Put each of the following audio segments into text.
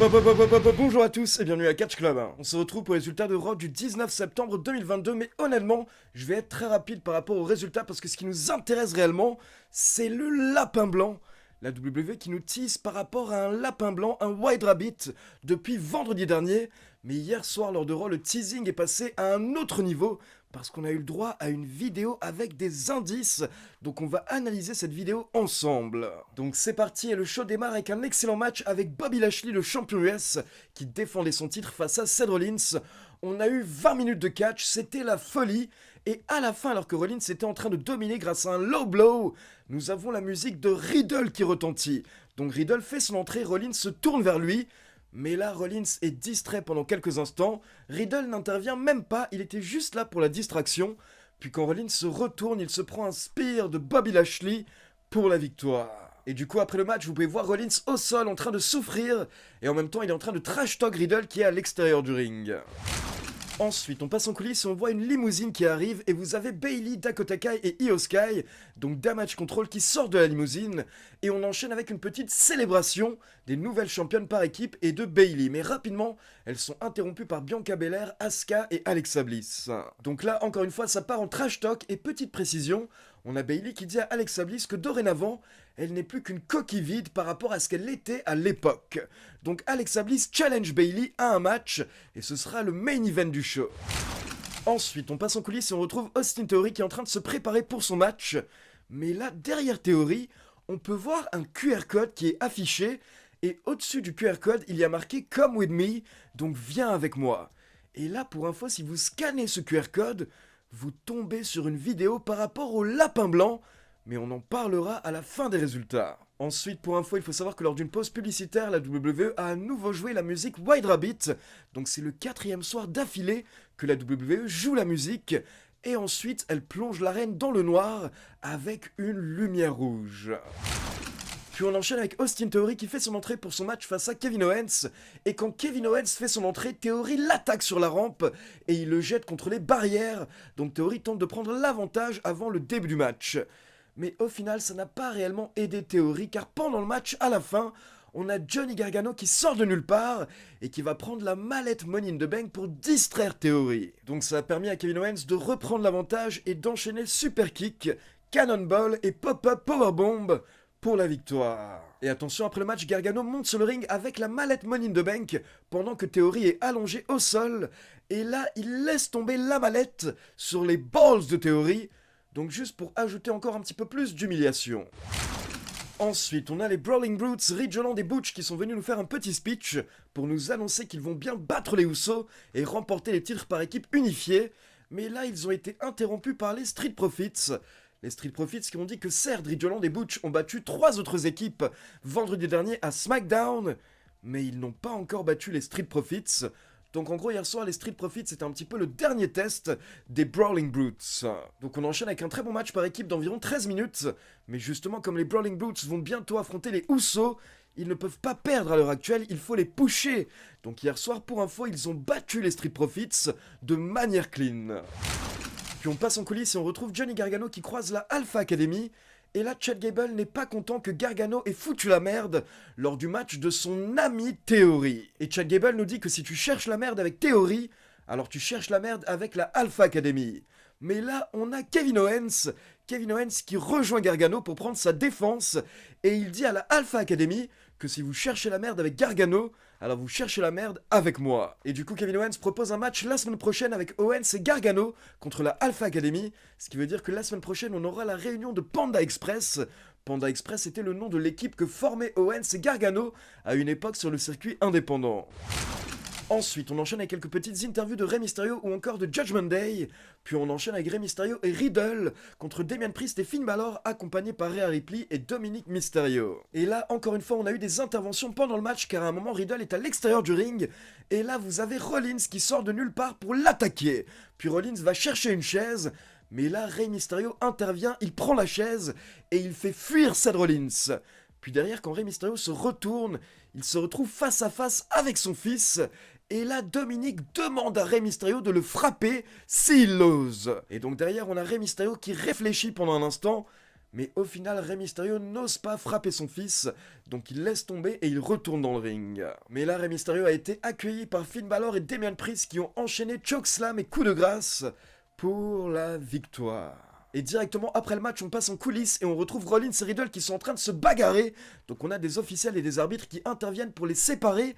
Bonjour à tous et bienvenue à Catch Club. On se retrouve pour les résultats de Raw du 19 septembre 2022, mais honnêtement, je vais être très rapide par rapport aux résultats parce que ce qui nous intéresse réellement, c'est le lapin blanc. La WWE qui nous tease par rapport à un lapin blanc, un White Rabbit, depuis vendredi dernier. Mais hier soir, lors de Raw, le teasing est passé à un autre niveau parce qu'on a eu le droit à une vidéo avec des indices. Donc on va analyser cette vidéo ensemble. Donc c'est parti et le show démarre avec un excellent match avec Bobby Lashley, le champion US, qui défendait son titre face à Seth Rollins. On a eu 20 minutes de catch, c'était la folie. Et à la fin, alors que Rollins était en train de dominer grâce à un low blow, nous avons la musique de Riddle qui retentit. Donc Riddle fait son entrée, Rollins se tourne vers lui. Mais là, Rollins est distrait pendant quelques instants. Riddle n'intervient même pas, il était juste là pour la distraction. Puis quand Rollins se retourne, il se prend un spear de Bobby Lashley pour la victoire. Et du coup, après le match, vous pouvez voir Rollins au sol en train de souffrir. Et en même temps, il est en train de trash talk Riddle qui est à l'extérieur du ring. Ensuite, on passe en coulisses et on voit une limousine qui arrive et vous avez Bayley, Dakota Kai et Io Sky, donc Damage Control qui sort de la limousine et on enchaîne avec une petite célébration des nouvelles championnes par équipe et de Bayley. Mais rapidement, elles sont interrompues par Bianca Belair, Asuka et Alexa Bliss. Donc là, encore une fois, ça part en trash talk et petite précision, on a Bayley qui dit à Alexa Bliss que dorénavant, elle n'est plus qu'une coquille vide par rapport à ce qu'elle était à l'époque. Donc Alexa Bliss challenge Bayley à un match et ce sera le main event du show. Ensuite, on passe en coulisses et on retrouve Austin Theory qui est en train de se préparer pour son match. Mais là, derrière Theory, on peut voir un QR code qui est affiché et au-dessus du QR code, il y a marqué « Come with me », donc viens avec moi. Et là, pour info, si vous scannez ce QR code, vous tombez sur une vidéo par rapport au lapin blanc, mais on en parlera à la fin des résultats. Ensuite, pour info, il faut savoir que lors d'une pause publicitaire, la WWE a à nouveau joué la musique White Rabbit, donc c'est le 4e soir d'affilée que la WWE joue la musique, et ensuite elle plonge l'arène dans le noir avec une lumière rouge. Puis on enchaîne avec Austin Theory qui fait son entrée pour son match face à Kevin Owens. Et quand Kevin Owens fait son entrée, Theory l'attaque sur la rampe et il le jette contre les barrières. Donc Theory tente de prendre l'avantage avant le début du match. Mais au final, ça n'a pas réellement aidé Theory car pendant le match, à la fin, on a Johnny Gargano qui sort de nulle part et qui va prendre la mallette Money in the Bank pour distraire Theory. Donc ça a permis à Kevin Owens de reprendre l'avantage et d'enchaîner Super Kick, Cannonball et Pop-Up Powerbomb pour la victoire. Et attention, après le match, Gargano monte sur le ring avec la mallette Money in the Bank pendant que Theory est allongé au sol. Et là, il laisse tomber la mallette sur les balls de Theory. Donc juste pour ajouter encore un petit peu plus d'humiliation. Ensuite, on a les Brawling Brutes, Ridge Holland et Butch qui sont venus nous faire un petit speech pour nous annoncer qu'ils vont bien battre les Usos et remporter les titres par équipe unifiée. Mais là, ils ont été interrompus par les Street Profits. Les Street Profits qui ont dit que certes, Ridge Holland et Butch ont battu 3 autres équipes vendredi dernier à SmackDown, mais ils n'ont pas encore battu les Street Profits. Donc en gros, hier soir, les Street Profits, c'était un petit peu le dernier test des Brawling Brutes. Donc on enchaîne avec un très bon match par équipe d'environ 13 minutes. Mais justement, comme les Brawling Brutes vont bientôt affronter les Usos, ils ne peuvent pas perdre à l'heure actuelle, il faut les pusher. Donc hier soir, pour info, ils ont battu les Street Profits de manière clean. Puis on passe en coulisses et on retrouve Johnny Gargano qui croise la Alpha Academy. Et là, Chad Gable n'est pas content que Gargano ait foutu la merde lors du match de son ami Theory. Et Chad Gable nous dit que si tu cherches la merde avec Theory, alors tu cherches la merde avec la Alpha Academy. Mais là, on a Kevin Owens qui rejoint Gargano pour prendre sa défense. Et il dit à la Alpha Academy que si vous cherchez la merde avec Gargano, alors vous cherchez la merde avec moi. Et du coup, Kevin Owens propose un match la semaine prochaine avec Owens et Gargano contre la Alpha Academy. Ce qui veut dire que la semaine prochaine, on aura la réunion de Panda Express. Panda Express était le nom de l'équipe que formaient Owens et Gargano à une époque sur le circuit indépendant. Ensuite, on enchaîne avec quelques petites interviews de Rey Mysterio ou encore de Judgment Day. Puis on enchaîne avec Rey Mysterio et Riddle contre Damian Priest et Finn Balor accompagnés par Rhea Ripley et Dominic Mysterio. Et là, encore une fois, on a eu des interventions pendant le match car à un moment, Riddle est à l'extérieur du ring. Et là, vous avez Rollins qui sort de nulle part pour l'attaquer. Puis Rollins va chercher une chaise. Mais là, Rey Mysterio intervient, il prend la chaise et il fait fuir Seth Rollins. Puis derrière, quand Rey Mysterio se retourne, il se retrouve face à face avec son fils. Et là, Dominic demande à Rey Mysterio de le frapper s'il l'ose. Et donc derrière, on a Rey Mysterio qui réfléchit pendant un instant. Mais au final, Rey Mysterio n'ose pas frapper son fils, donc il laisse tomber et il retourne dans le ring. Mais là, Rey Mysterio a été accueilli par Finn Balor et Damian Priest qui ont enchaîné chokeslam et coup de grâce pour la victoire. Et directement après le match, on passe en coulisses et on retrouve Rollins et Riddle qui sont en train de se bagarrer. Donc on a des officiels et des arbitres qui interviennent pour les séparer.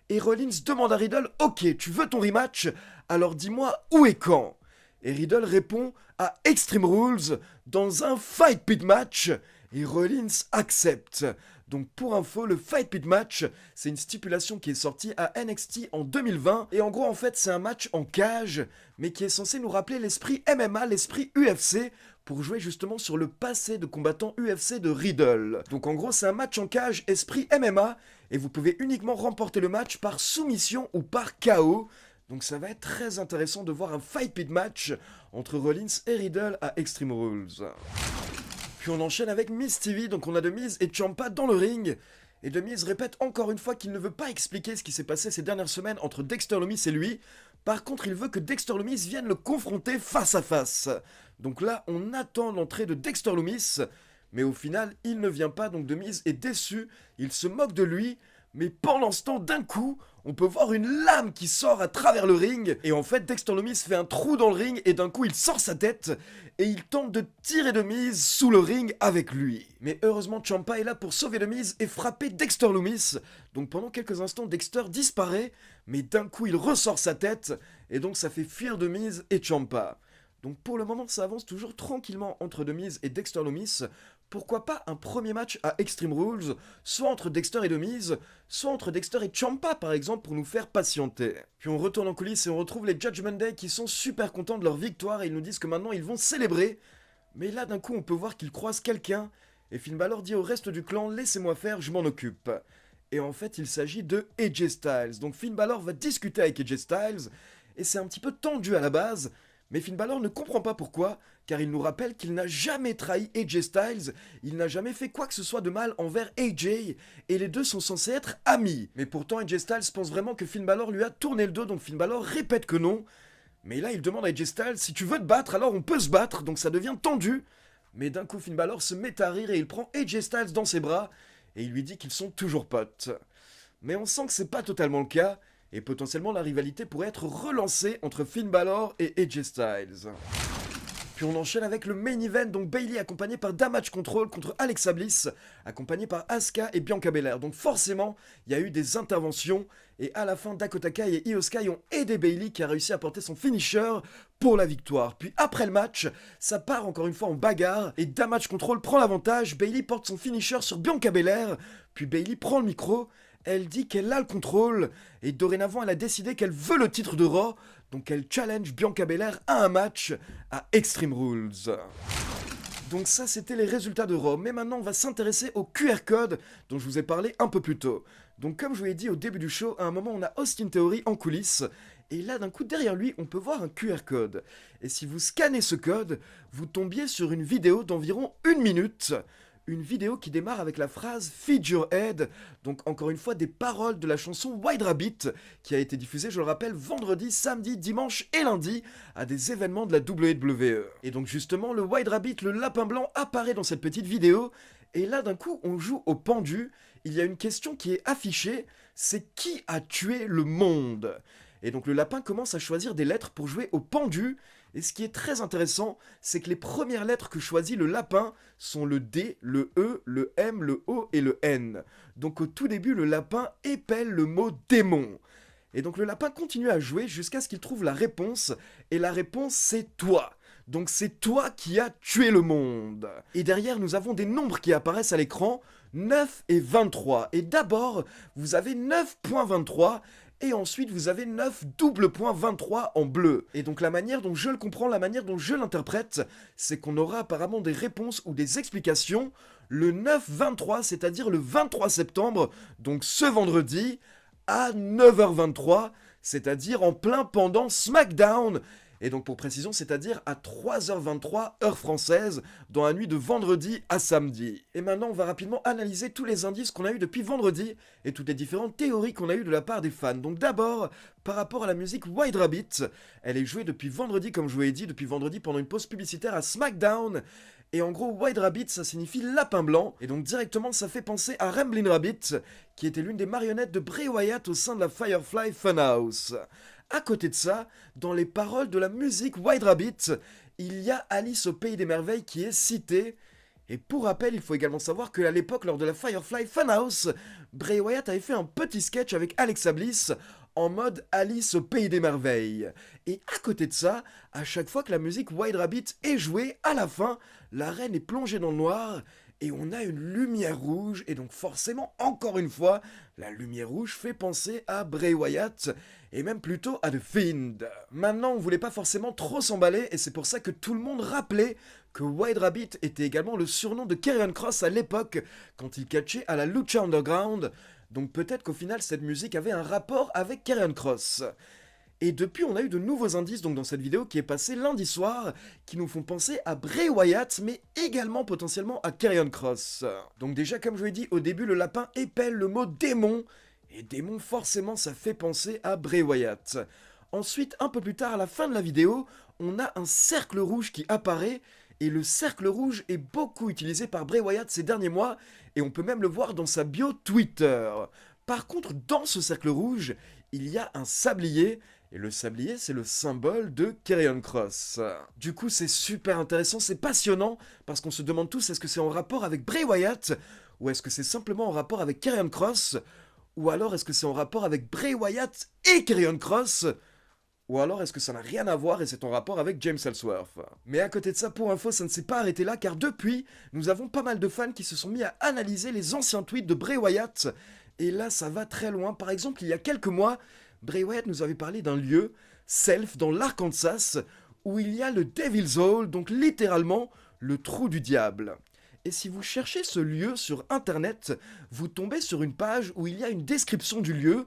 Et Rollins demande à Riddle, ok, tu veux ton rematch? Alors dis-moi où et quand? Et Riddle répond à Extreme Rules dans un Fight Pit match. Et Rollins accepte. Donc pour info, le Fight Pit match, c'est une stipulation qui est sortie à NXT en 2020. Et en gros, en fait, c'est un match en cage, mais qui est censé nous rappeler l'esprit MMA, l'esprit UFC, pour jouer justement sur le passé de combattant UFC de Riddle. Donc en gros, c'est un match en cage esprit MMA, et vous pouvez uniquement remporter le match par soumission ou par KO. Donc ça va être très intéressant de voir un Fight Pit match entre Rollins et Riddle à Extreme Rules. Puis on enchaîne avec Miz TV, donc on a The Miz et Ciampa dans le ring. Et The Miz répète encore une fois qu'il ne veut pas expliquer ce qui s'est passé ces dernières semaines entre Dexter Lumis et lui. Par contre, il veut que Dexter Lumis vienne le confronter face à face. Donc là, on attend l'entrée de Dexter Lumis. Mais au final, il ne vient pas, donc The Miz est déçu. Il se moque de lui. Mais pendant ce temps, d'un coup, on peut voir une lame qui sort à travers le ring. Et en fait, Dexter Lumis fait un trou dans le ring et d'un coup, il sort sa tête. Et il tente de tirer The Miz sous le ring avec lui. Mais heureusement, Ciampa est là pour sauver The Miz et frapper Dexter Lumis. Donc pendant quelques instants, Dexter disparaît. Mais d'un coup, il ressort sa tête. Et donc ça fait fuir The Miz et Ciampa. Donc pour le moment, ça avance toujours tranquillement entre The Miz et Dexter Lumis. Pourquoi pas un premier match à Extreme Rules, soit entre Dexter et The Miz, soit entre Dexter et Ciampa par exemple pour nous faire patienter. Puis on retourne en coulisses et on retrouve les Judgment Day qui sont super contents de leur victoire et ils nous disent que maintenant ils vont célébrer. Mais là d'un coup on peut voir qu'ils croisent quelqu'un et Finn Balor dit au reste du clan laissez-moi faire, je m'en occupe. Et en fait il s'agit de AJ Styles. Donc Finn Balor va discuter avec AJ Styles et c'est un petit peu tendu à la base. Mais Finn Balor ne comprend pas pourquoi, car il nous rappelle qu'il n'a jamais trahi AJ Styles, il n'a jamais fait quoi que ce soit de mal envers AJ, et les deux sont censés être amis. Mais pourtant AJ Styles pense vraiment que Finn Balor lui a tourné le dos, donc Finn Balor répète que non. Mais là il demande à AJ Styles, si tu veux te battre, alors on peut se battre, donc ça devient tendu. Mais d'un coup Finn Balor se met à rire et il prend AJ Styles dans ses bras, et il lui dit qu'ils sont toujours potes. Mais on sent que c'est pas totalement le cas, et potentiellement la rivalité pourrait être relancée entre Finn Balor et AJ Styles. Puis on enchaîne avec le main event, donc Bayley accompagné par Damage Control contre Alexa Bliss, accompagné par Asuka et Bianca Belair. Donc forcément, il y a eu des interventions, et à la fin, Dakota Kai et Io Sky ont aidé Bayley qui a réussi à porter son finisher pour la victoire. Puis après le match, ça part encore une fois en bagarre, et Damage Control prend l'avantage, Bayley porte son finisher sur Bianca Belair, puis Bayley prend le micro. Elle dit qu'elle a le contrôle, et dorénavant elle a décidé qu'elle veut le titre de Raw, donc elle challenge Bianca Belair à un match à Extreme Rules. Donc ça c'était les résultats de Raw, mais maintenant on va s'intéresser au QR code dont je vous ai parlé un peu plus tôt. Donc comme je vous l'ai dit au début du show, à un moment on a Austin Theory en coulisses, et là d'un coup derrière lui on peut voir un QR code. Et si vous scannez ce code, vous tombiez sur une vidéo d'environ 1 minute. Une vidéo qui démarre avec la phrase Feed Your Head, donc encore une fois des paroles de la chanson White Rabbit, qui a été diffusée, je le rappelle, vendredi, samedi, dimanche et lundi, à des événements de la WWE. Et donc justement, le White Rabbit, le lapin blanc, apparaît dans cette petite vidéo, et là d'un coup, on joue au pendu, il y a une question qui est affichée, c'est qui a tué le monde? Et donc le lapin commence à choisir des lettres pour jouer au pendu. Et ce qui est très intéressant, c'est que les premières lettres que choisit le lapin sont le D, le E, le M, le O et le N. Donc au tout début, le lapin épelle le mot démon. Et donc le lapin continue à jouer jusqu'à ce qu'il trouve la réponse. Et la réponse, c'est toi. Donc c'est toi qui as tué le monde. Et derrière, nous avons des nombres qui apparaissent à l'écran, 9 et 23. Et d'abord, vous avez 9.23. Et ensuite, vous avez 9 double point 23 en bleu. Et donc la manière dont je le comprends, la manière dont je l'interprète, c'est qu'on aura apparemment des réponses ou des explications le 9-23, c'est-à-dire le 23 septembre, donc ce vendredi, à 9h23, c'est-à-dire en plein pendant SmackDown. Et donc pour précision, c'est-à-dire à 3h23 heure française, dans la nuit de vendredi à samedi. Et maintenant, on va rapidement analyser tous les indices qu'on a eu depuis vendredi, et toutes les différentes théories qu'on a eues de la part des fans. Donc d'abord, par rapport à la musique White Rabbit, elle est jouée depuis vendredi, comme je vous l'ai dit, depuis vendredi pendant une pause publicitaire à SmackDown. Et en gros, White Rabbit, ça signifie lapin blanc, et donc directement ça fait penser à Ramblin' Rabbit, qui était l'une des marionnettes de Bray Wyatt au sein de la Firefly Funhouse. À côté de ça, dans les paroles de la musique White Rabbit, il y a Alice au Pays des Merveilles qui est citée. Et pour rappel, il faut également savoir qu'à l'époque, lors de la Firefly Funhouse, Bray Wyatt avait fait un petit sketch avec Alexa Bliss en mode Alice au Pays des Merveilles. Et à côté de ça, à chaque fois que la musique White Rabbit est jouée, à la fin, la reine est plongée dans le noir et on a une lumière rouge. Et donc forcément, encore une fois, la lumière rouge fait penser à Bray Wyatt et même plutôt à The Fiend. Maintenant, on voulait pas forcément trop s'emballer et c'est pour ça que tout le monde rappelait que White Rabbit était également le surnom de Karrion Kross à l'époque quand il catchait à la Lucha Underground. Donc peut-être qu'au final cette musique avait un rapport avec Karrion Kross. Et depuis on a eu de nouveaux indices donc dans cette vidéo qui est passée lundi soir qui nous font penser à Bray Wyatt mais également potentiellement à Karrion Kross. Donc déjà comme je vous l'ai dit au début le lapin épelle le mot démon et démon forcément ça fait penser à Bray Wyatt. Ensuite un peu plus tard à la fin de la vidéo on a un cercle rouge qui apparaît. Et le cercle rouge est beaucoup utilisé par Bray Wyatt ces derniers mois, et on peut même le voir dans sa bio Twitter. Par contre, dans ce cercle rouge, il y a un sablier, et le sablier, c'est le symbole de Karrion Kross. Du coup, c'est super intéressant, c'est passionnant, parce qu'on se demande tous est-ce que c'est en rapport avec Bray Wyatt, ou est-ce que c'est simplement en rapport avec Karrion Kross, ou alors est-ce que c'est en rapport avec Bray Wyatt et Karrion Kross, ou alors est-ce que ça n'a rien à voir et c'est en rapport avec James Ellsworth? Mais à côté de ça, pour info, ça ne s'est pas arrêté là car depuis, nous avons pas mal de fans qui se sont mis à analyser les anciens tweets de Bray Wyatt. Et là, ça va très loin. Par exemple, il y a quelques mois, Bray Wyatt nous avait parlé d'un lieu, Self, dans l'Arkansas, où il y a le Devil's Hole, donc littéralement le trou du diable. Et si vous cherchez ce lieu sur internet, vous tombez sur une page où il y a une description du lieu,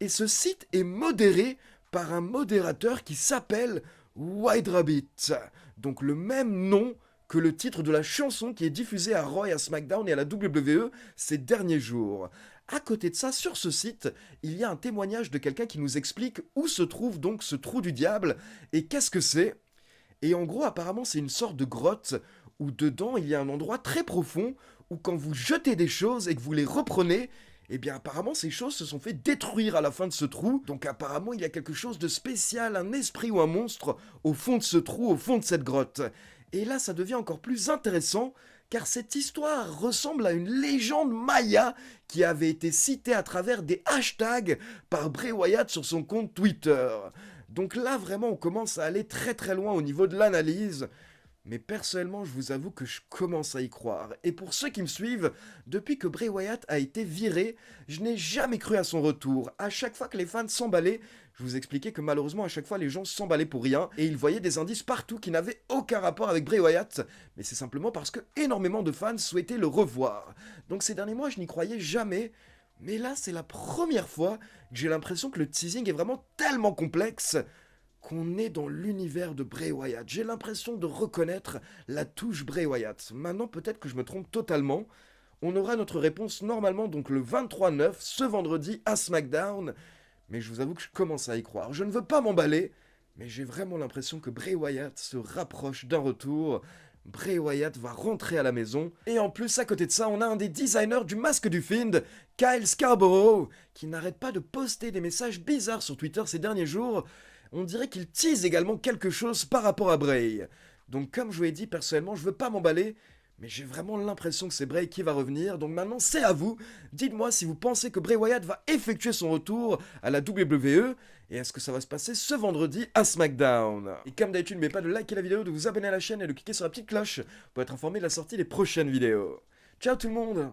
et ce site est modéré par un modérateur qui s'appelle White Rabbit. Donc le même nom que le titre de la chanson qui est diffusée à Raw, à SmackDown et à la WWE ces derniers jours. À côté de ça, sur ce site, il y a un témoignage de quelqu'un qui nous explique où se trouve donc ce trou du diable et qu'est-ce que c'est. Et en gros, apparemment, c'est une sorte de grotte où dedans, il y a un endroit très profond où quand vous jetez des choses et que vous les reprenez, eh bien apparemment ces choses se sont fait détruire à la fin de ce trou, donc apparemment il y a quelque chose de spécial, un esprit ou un monstre au fond de ce trou, au fond de cette grotte. Et là ça devient encore plus intéressant, car cette histoire ressemble à une légende maya qui avait été citée à travers des hashtags par Bray Wyatt sur son compte Twitter. Donc là vraiment on commence à aller très très loin au niveau de l'analyse. Mais personnellement, je vous avoue que je commence à y croire. Et pour ceux qui me suivent, depuis que Bray Wyatt a été viré, je n'ai jamais cru à son retour. À chaque fois que les fans s'emballaient, je vous expliquais que malheureusement à chaque fois les gens s'emballaient pour rien et ils voyaient des indices partout qui n'avaient aucun rapport avec Bray Wyatt. Mais c'est simplement parce que énormément de fans souhaitaient le revoir. Donc ces derniers mois, je n'y croyais jamais. Mais là, c'est la première fois que j'ai l'impression que le teasing est vraiment tellement complexe qu'on est dans l'univers de Bray Wyatt. J'ai l'impression de reconnaître la touche Bray Wyatt. Maintenant, peut-être que je me trompe totalement. On aura notre réponse normalement donc le 23/9, ce vendredi à SmackDown. Mais je vous avoue que je commence à y croire. Je ne veux pas m'emballer, mais j'ai vraiment l'impression que Bray Wyatt se rapproche d'un retour. Bray Wyatt va rentrer à la maison. Et en plus, à côté de ça, on a un des designers du masque du Fiend, Kyle Scarborough, qui n'arrête pas de poster des messages bizarres sur Twitter ces derniers jours. On dirait qu'il tease également quelque chose par rapport à Bray. Donc comme je vous l'ai dit, personnellement, je veux pas m'emballer, mais j'ai vraiment l'impression que c'est Bray qui va revenir. Donc maintenant, c'est à vous. Dites-moi si vous pensez que Bray Wyatt va effectuer son retour à la WWE, et est-ce que ça va se passer ce vendredi à SmackDown. Et comme d'habitude, n'oubliez pas de liker la vidéo, de vous abonner à la chaîne et de cliquer sur la petite cloche pour être informé de la sortie des prochaines vidéos. Ciao tout le monde!